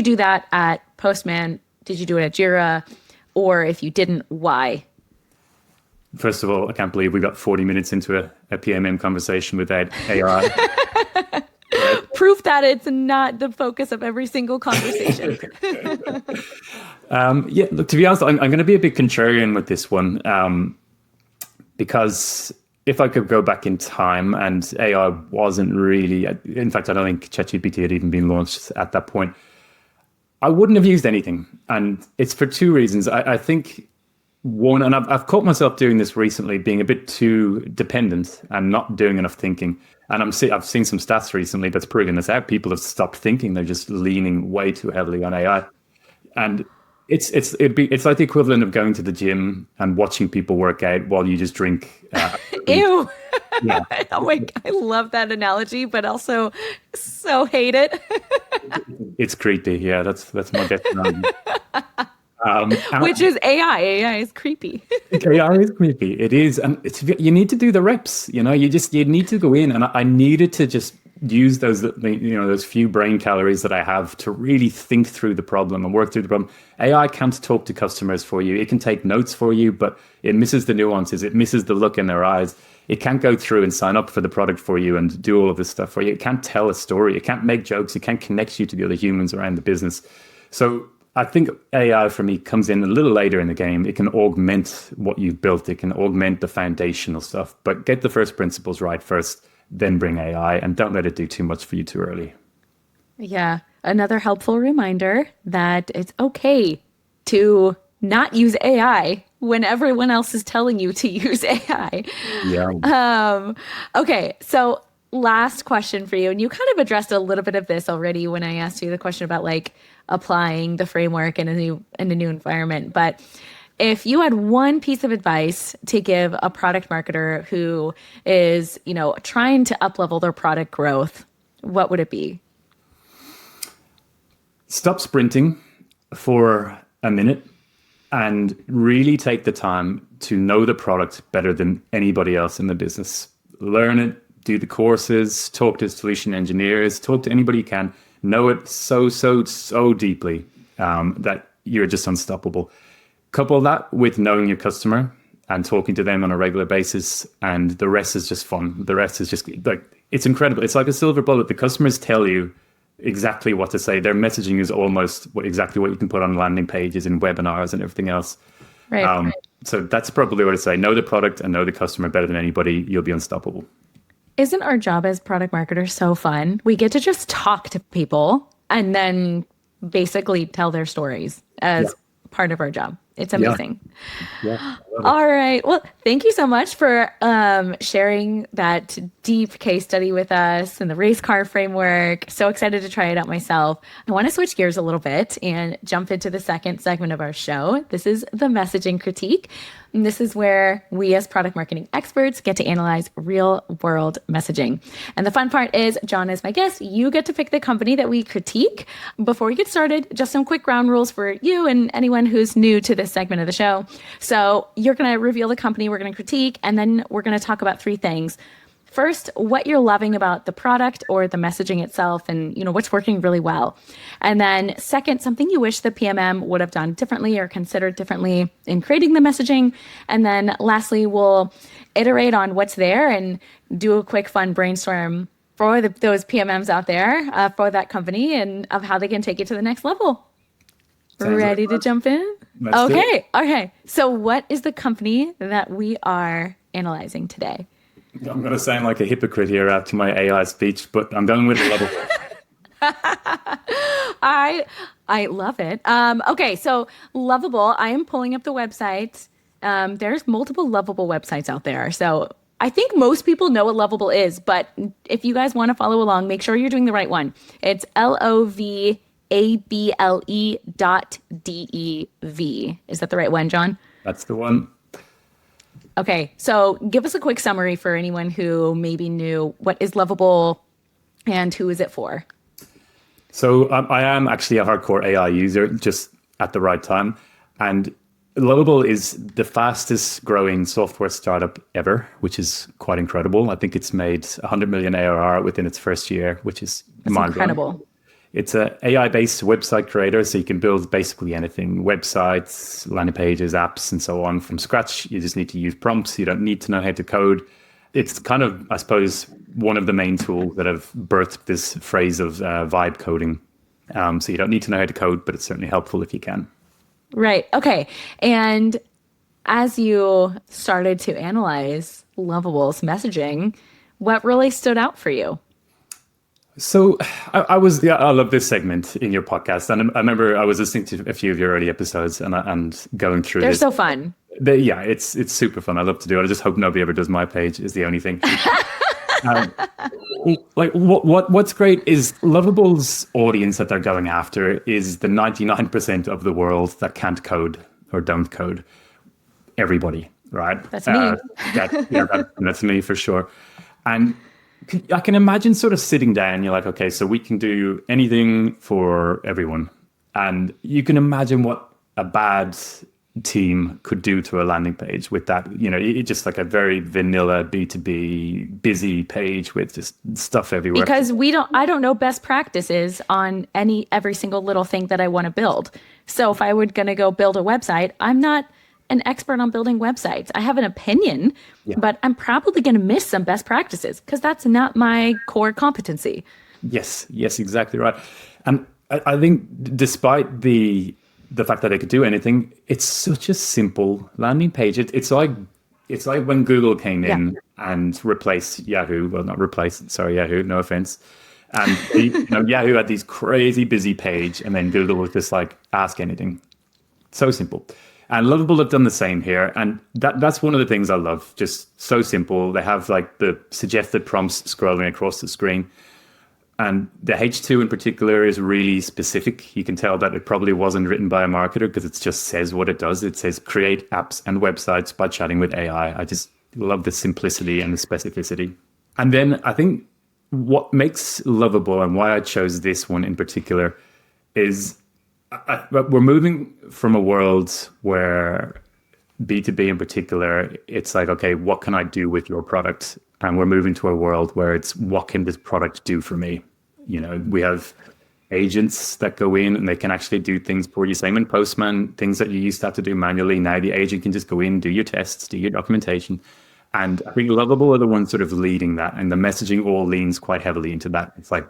do that at Postman? Did you do it at Jira? Or if you didn't, why? First of all, I can't believe we got 40 minutes into a PMM conversation without AI. Proof that it's not the focus of every single conversation. Look, to be honest, I'm going to be a bit contrarian with this one because if I could go back in time and AI wasn't really, in fact, I don't think ChatGPT had even been launched at that point, I wouldn't have used anything. And it's for two reasons. I think one, and I've caught myself doing this recently, being a bit too dependent and not doing enough thinking. And I've seen some stats recently that's proving this out. People have stopped thinking; they're just leaning way too heavily on AI. And it's like the equivalent of going to the gym and watching people work out while you just drink. Ew! Yeah. Oh my! I love that analogy, but also so hate it. It's creepy. Yeah, that's my guess. Which is AI. AI is creepy. AI is creepy. It is, and you need to do the reps. You need to go in, and I needed to just use those few brain calories that I have to really think through the problem and work through the problem. AI can't talk to customers for you. It can take notes for you, but it misses the nuances. It misses the look in their eyes. It can't go through and sign up for the product for you and do all of this stuff for you. It can't tell a story. It can't make jokes. It can't connect you to the other humans around the business. So I think AI for me comes in a little later in the game. It can augment what you've built. It can augment the foundational stuff, but get the first principles right first, then bring AI, and don't let it do too much for you too early. Yeah. Another helpful reminder that it's okay to not use AI when everyone else is telling you to use AI. Yeah. Okay. So last question for you. And you kind of addressed a little bit of this already when I asked you the question about applying the framework in a new environment. But if you had one piece of advice to give a product marketer who is, trying to up-level their product growth, what would it be? Stop sprinting for a minute and really take the time to know the product better than anybody else in the business. Learn it, do the courses, talk to solution engineers, talk to anybody you can. Know it so deeply that you're just unstoppable. Couple that with knowing your customer and talking to them on a regular basis. And the rest is just fun. The rest is just like, it's incredible. It's like a silver bullet. The customers tell you exactly what to say. Their messaging is almost exactly what you can put on landing pages and webinars and everything else. Right. So that's probably what I say. Know the product and know the customer better than anybody. You'll be unstoppable. Isn't our job as product marketers so fun? We get to just talk to people and then basically tell their stories as part of our job. It's amazing. Yeah. All right. Well, thank you so much for sharing that deep case study with us and the race car framework. So excited to try it out myself. I want to switch gears a little bit and jump into the second segment of our show. This is the messaging critique. And this is where we as product marketing experts get to analyze real world messaging. And the fun part is, John is my guest. You get to pick the company that we critique. Before we get started, just some quick ground rules for you and anyone who's new to this segment of the show. So you're going to reveal the company we're going to critique, and then we're going to talk about three things. First, what you're loving about the product or the messaging itself, and what's working really well. And then second, something you wish the PMM would have done differently or considered differently in creating the messaging. And then lastly, we'll iterate on what's there and do a quick fun brainstorm for those PMMs out there for that company and of how they can take it to the next level. Ready to jump in? Okay. So what is the company that we are analyzing today? I'm going to sound like a hypocrite here after my AI speech, but I'm going with Lovable. I love it. Okay, so Lovable, I am pulling up the website. There's multiple Lovable websites out there. So I think most people know what Lovable is, but if you guys want to follow along, make sure you're doing the right one. It's LOVABLE.dev. Is that the right one, John? That's the one. Okay, so give us a quick summary for anyone who maybe knew what is Lovable and who is it for? So I am actually a hardcore AI user just at the right time. And Lovable is the fastest growing software startup ever, which is quite incredible. I think it's made 100 million ARR within its first year, which is mind-blowing. Incredible. It's an AI-based website creator, so you can build basically anything, websites, landing pages, apps, and so on from scratch. You just need to use prompts. You don't need to know how to code. It's kind of, I suppose, one of the main tools that have birthed this phrase of vibe coding. So you don't need to know how to code, but it's certainly helpful if you can. Right. Okay. And as you started to analyze Lovable's messaging, what really stood out for you? So I love this segment in your podcast. And I remember I was listening to a few of your early episodes and going through They're this. so fun. It's super fun. I love to do it. I just hope nobody ever does my page is the only thing. What's great is Lovable's audience that they're going after is the 99% of the world that can't code or don't code. Everybody, right? That's me. That's me for sure. And I can imagine sort of sitting down, you're like, okay, so we can do anything for everyone. And you can imagine what a bad team could do to a landing page with that, it's just like a very vanilla B2B busy page with just stuff everywhere. Because I don't know best practices on every single little thing that I want to build. So if I were going to go build a website, I'm not an expert on building websites. I have an opinion, but I'm probably going to miss some best practices because that's not my core competency. Yes, exactly right. And I think despite the fact that they could do anything, it's such a simple landing page. It's like when Google came in and replaced Yahoo. Well, not replaced, sorry, Yahoo, no offense. And Yahoo had these crazy busy page, and then Google was just like, ask anything. So simple. And Lovable have done the same here. And that's one of the things I love. Just so simple. They have like the suggested prompts scrolling across the screen. And the H2 in particular is really specific. You can tell that it probably wasn't written by a marketer because it just says what it does. It says create apps and websites by chatting with AI. I just love the simplicity and the specificity. And then I think what makes Lovable and why I chose this one in particular is we're moving from a world where B2B in particular, it's like, okay, what can I do with your product? And we're moving to a world where it's what can this product do for me? We have agents that go in and they can actually do things for you. Same in Postman, things that you used to have to do manually. Now the agent can just go in, do your tests, do your documentation. And I think Lovable are the ones sort of leading that. And the messaging all leans quite heavily into that. It's like,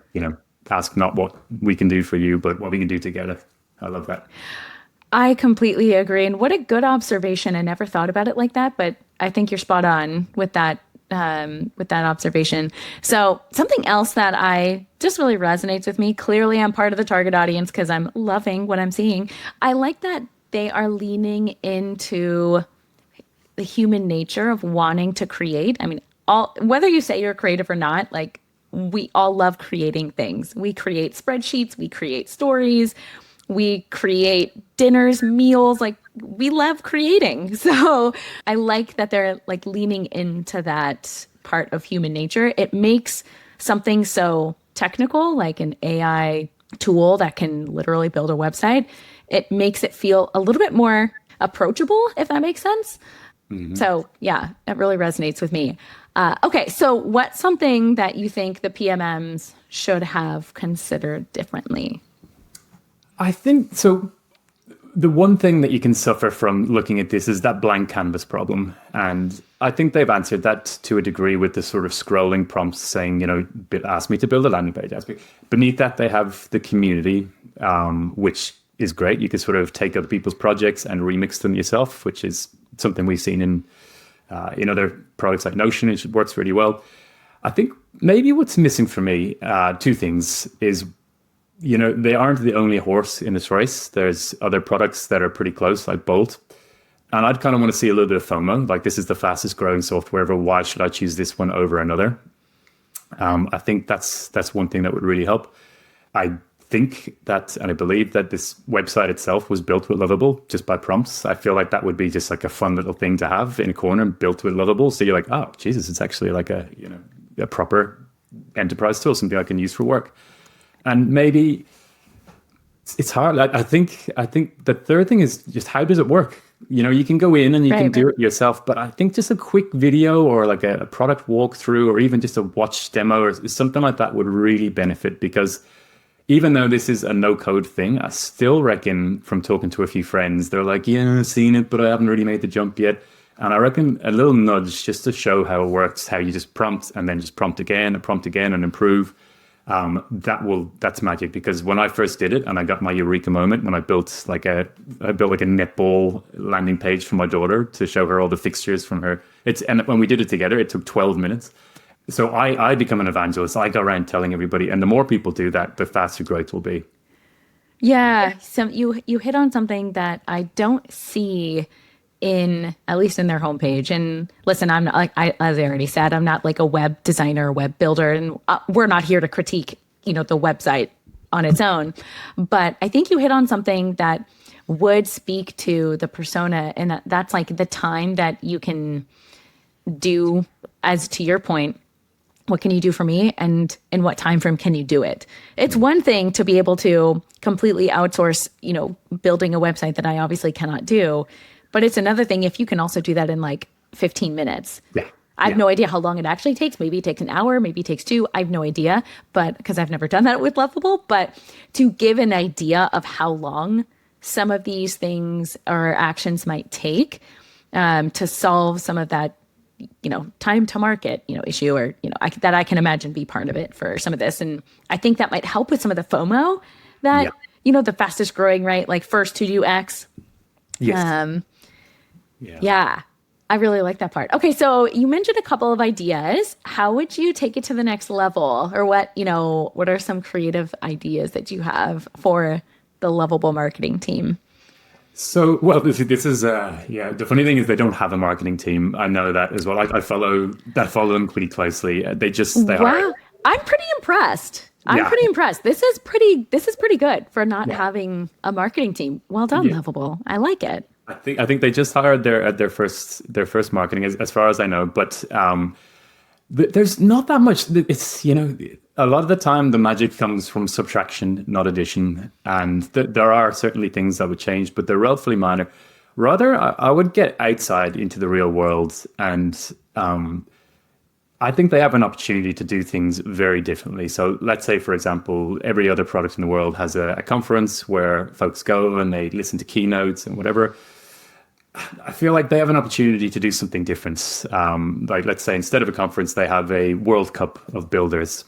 ask not what we can do for you, but what we can do together. I love that. I completely agree. And what a good observation. I never thought about it like that, but I think you're spot on with that observation. So something else that I just really resonates with me, clearly I'm part of the target audience because I'm loving what I'm seeing. I like that they are leaning into the human nature of wanting to create. I mean, whether you say you're creative or not, like we all love creating things. We create spreadsheets, we create stories, we create dinners, meals, like we love creating. So I like that they're like leaning into that part of human nature. It makes something so technical, like an AI tool that can literally build a website. It makes it feel a little bit more approachable, if that makes sense. Mm-hmm. So yeah, it really resonates with me. Okay, so what's something that you think the PMMs should have considered differently? I think so. The one thing that you can suffer from looking at this is that blank canvas problem. And I think they've answered that to a degree with the sort of scrolling prompts saying, ask me to build a landing page. Beneath that, they have the community, which is great. You can sort of take other people's projects and remix them yourself, which is something we've seen in other products like Notion. It works really well. I think maybe what's missing for me, two things, is they aren't the only horse in this race. There's other products that are pretty close, like Bolt. And I'd kind of want to see a little bit of FOMO, like this is the fastest growing software ever. Why should I choose this one over another? I think that's one thing that would really help. I think that, and I believe that this website itself was built with Lovable just by prompts. I feel like that would be just like a fun little thing to have in a corner, built with Lovable. So you're like, oh, Jesus, it's actually like a proper enterprise tool, something I can use for work. And maybe it's hard. I think the third thing is just how does it work? You can go in and you can do it yourself, but I think just a quick video or like a product walkthrough or even just a watch demo or something like that would really benefit, because even though this is a no-code thing, I still reckon from talking to a few friends, they're like, yeah, I've seen it, but I haven't really made the jump yet. And I reckon a little nudge just to show how it works, how you just prompt and then just prompt again and improve. That's magic, because when I first did it and I got my eureka moment when I built like a netball landing page for my daughter to show her all the fixtures from her. And when we did it together, it took 12 minutes. So I become an evangelist. I go around telling everybody, and the more people do that, the faster growth will be. Yeah, so you hit on something that I don't see at least in their homepage. And listen, I'm not as I already said, I'm not like a web designer, web builder, and we're not here to critique, the website on its own. But I think you hit on something that would speak to the persona, and that's like the time that you can do, as to your point, what can you do for me, and in what time frame can you do it? It's one thing to be able to completely outsource, building a website that I obviously cannot do. But it's another thing if you can also do that in like 15 minutes. Yeah. I have no idea how long it actually takes. Maybe it takes an hour, maybe it takes 2. I have no idea, but because I've never done that with Lovable. But to give an idea of how long some of these things or actions might take to solve some of that, time to market, issue, or, that I can imagine be part of it for some of this. And I think that might help with some of the FOMO that, the fastest growing, right? Like first to do X. Yes. Yeah, I really like that part. Okay, so you mentioned a couple of ideas. How would you take it to the next level? Or what are some creative ideas that you have for the Lovable marketing team? So, well, this is, the funny thing is they don't have a marketing team. I know that as well. I follow them pretty closely. Wow. I'm pretty impressed. This is pretty good for not having a marketing team. Well done, Lovable. I like it. I think they just hired their first marketing, as far as I know. But there's not that much. It's a lot of the time the magic comes from subtraction, not addition, and there are certainly things that would change, but they're relatively minor. Rather, I would get outside into the real world and I think they have an opportunity to do things very differently. So let's say, for example, every other product in the world has a conference where folks go and they listen to keynotes and whatever. I feel like they have an opportunity to do something different. Like, let's say instead of a conference, they have a World Cup of builders.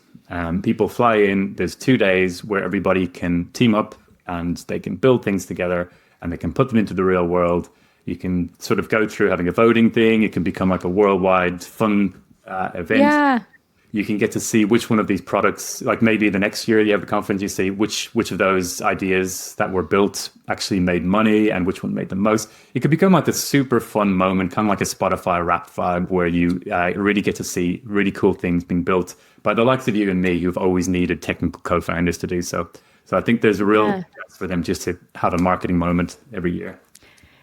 People fly in, there's 2 days where everybody can team up and they can build things together and they can put them into the real world. You can sort of go through having a voting thing. It can become like a worldwide fun event. Yeah. You can get to see which one of these products, like maybe the next year you have a conference, you see which of those ideas that were built actually made money and which one made the most. It could become like this super fun moment, kind of like a Spotify rap vibe, where you really get to see really cool things being built by the likes of you and me, who've always needed technical co-founders to do so. So I think there's a real chance for them just to have a marketing moment every year.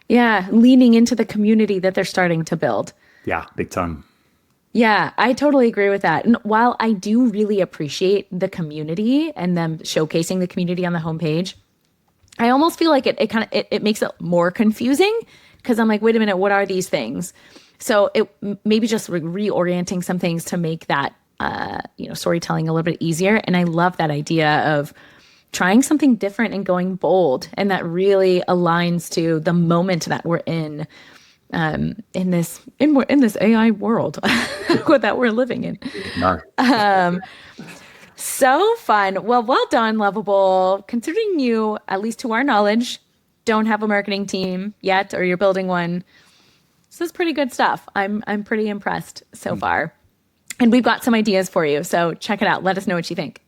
Yeah, leaning into the community that they're starting to build. Yeah, big time. Yeah, I totally agree with that. And while I do really appreciate the community and them showcasing the community on the homepage, I almost feel like it makes it more confusing, because I'm like, wait a minute, what are these things? So it maybe just reorienting some things to make that storytelling a little bit easier. And I love that idea of trying something different and going bold, and that really aligns to the moment that we're in this AI world that we're living in. No. So fun. Well done, Lovable. Considering you, at least to our knowledge, don't have a marketing team yet, or you're building one, this is pretty good stuff. I'm pretty impressed so far. And we've got some ideas for you, so check it out. Let us know what you think.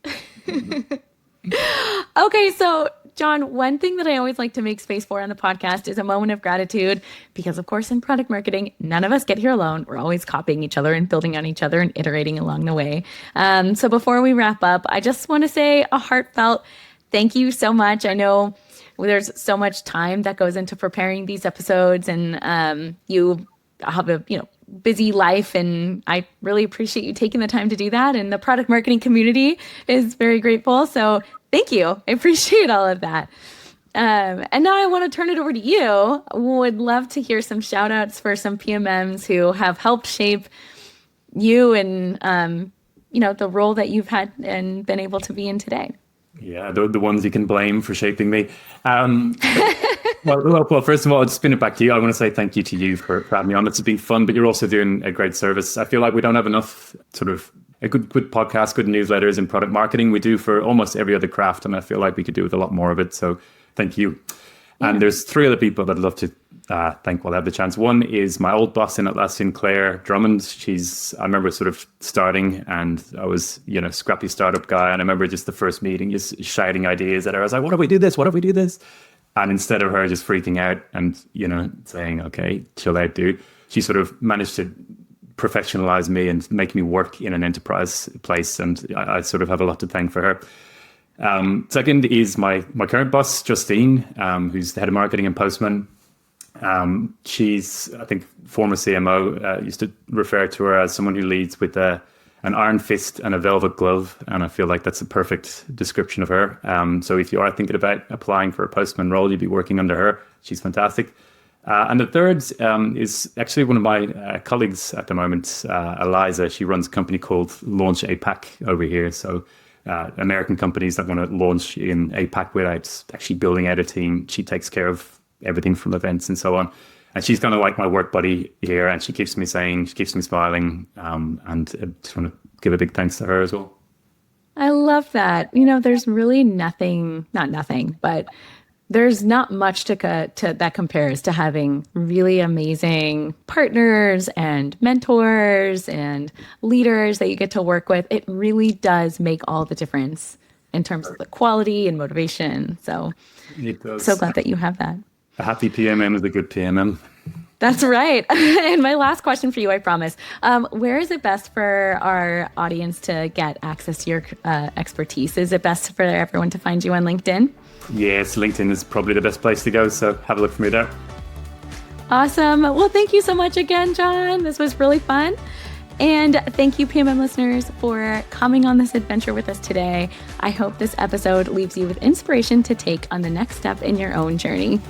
Okay, so John, one thing that I always like to make space for on the podcast is a moment of gratitude, because of course in product marketing, none of us get here alone. We're always copying each other and building on each other and iterating along the way. So before we wrap up, I just want to say a heartfelt thank you so much. I know there's so much time that goes into preparing these episodes, and you have a busy life, and I really appreciate you taking the time to do that. And the product marketing community is very grateful. So thank you. I appreciate all of that. And now I want to turn it over to you. Would love to hear some shout outs for some PMMs who have helped shape you and, the role that you've had and been able to be in today. Yeah, the ones you can blame for shaping me. Well, first of all, I'll just spin it back to you. I want to say thank you to you for having me on. It's been fun, but you're also doing a great service. I feel like we don't have enough sort of a good podcast, good newsletters in product marketing. We do for almost every other craft, and I feel like we could do with a lot more of it. So thank you. Yeah. And there's 3 other people that I'd love to thank while I have the chance. One is my old boss in Atlassian, Claire Drummond. I remember sort of starting, and I was, scrappy startup guy. And I remember just the first meeting, just shouting ideas at her. I was like, what if we do this? What if we do this? And instead of her just freaking out and, saying, okay, chill out, dude, she sort of managed to professionalize me and make me work in an enterprise place. And I sort of have a lot to thank for her. Second is my current boss, Justine, who's the head of marketing in Postman. She's, I think, former CMO, used to refer to her as someone who leads with an iron fist and a velvet glove. And I feel like that's a perfect description of her. So if you are thinking about applying for a Postman role, you'd be working under her. She's fantastic. And the third is actually one of my colleagues at the moment, Eliza. She runs a company called Launch APAC over here. So American companies that want to launch in APAC without actually building out a team. She takes care of everything from events and so on. And she's kind of like my work buddy here, and she keeps me sane, she keeps me smiling, and I just want to give a big thanks to her as well. I love that. There's really not nothing, but there's not much to that compares to having really amazing partners and mentors and leaders that you get to work with. It really does make all the difference in terms of the quality and motivation. So, so glad that you have that. A happy PMM is a good PMM. That's right. And my last question for you, I promise. Where is it best for our audience to get access to your expertise? Is it best for everyone to find you on LinkedIn? Yes, LinkedIn is probably the best place to go. So have a look for me there. Awesome. Well, thank you so much again, John. This was really fun. And thank you, PMM listeners, for coming on this adventure with us today. I hope this episode leaves you with inspiration to take on the next step in your own journey.